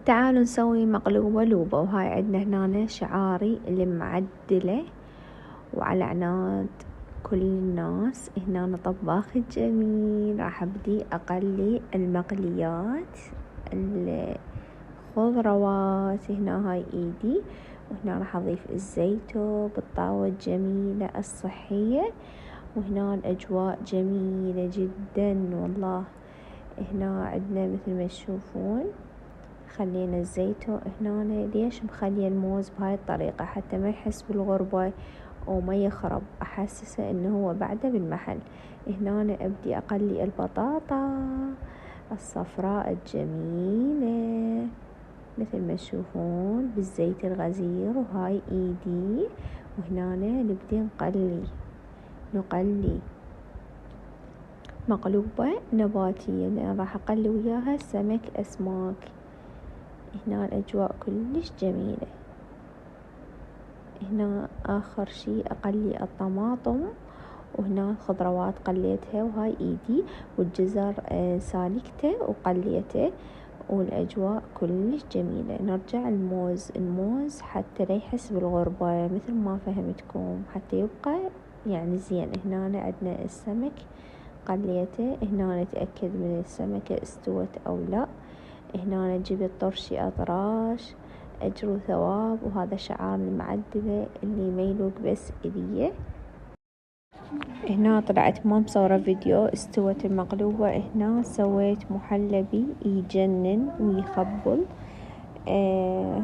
تعالوا نسوي مقلوبة لوبة. وهاي عندنا هنا شعاري المعدلة وعلى عناد كل الناس. هنا طباخ جميل. راح ابدي اقلي المقليات، الخضروات. هنا هاي ايدي، وهنا راح اضيف الزيتون بالطاوة الجميلة الصحية. وهنا الاجواء جميلة جدا والله. هنا عندنا مثل ما تشوفون خلينا الزيتون. هنا ليش مخليه الموز بهاي الطريقة؟ حتى ما يحس بالغربة وما يخرب، احسسه انه هو بعده بالمحل. هنا ابدي اقلي البطاطا الصفراء الجميلة مثل ما تشوفون بالزيت الغزير. وهاي ايدي، وهنا نبدي نقلي مقلوبة نباتية لأن راح اقلي وياها سمك اسماك. هنا الأجواء كلش جميلة. هنا آخر شي أقلي الطماطم، وهنا الخضروات قليتها وهاي إيدي، والجزر سالكته وقليته. والأجواء كلش جميلة. نرجع الموز حتى لا يحس بالغربة مثل ما فهمتكم، حتى يبقى يعني زين. هنا عندنا السمك قليته. هنا نتأكد من السمكة استوت أو لا. هنا جبت طرشي أطراش أجر وثواب. وهذا شعار المعدلة اللي ما يلوق بس إلي. هنا طلعت ما مصورة فيديو استوت المقلوبة. هنا سويت محلبي يجنن ويخبل.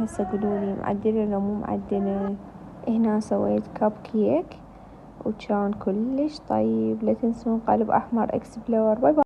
هسه قولولي معدلة ولا مو معدلة. هنا سويت كب كيك وكان كلش طيب. لا تنسون قلب أحمر اكسبلور. باي باي.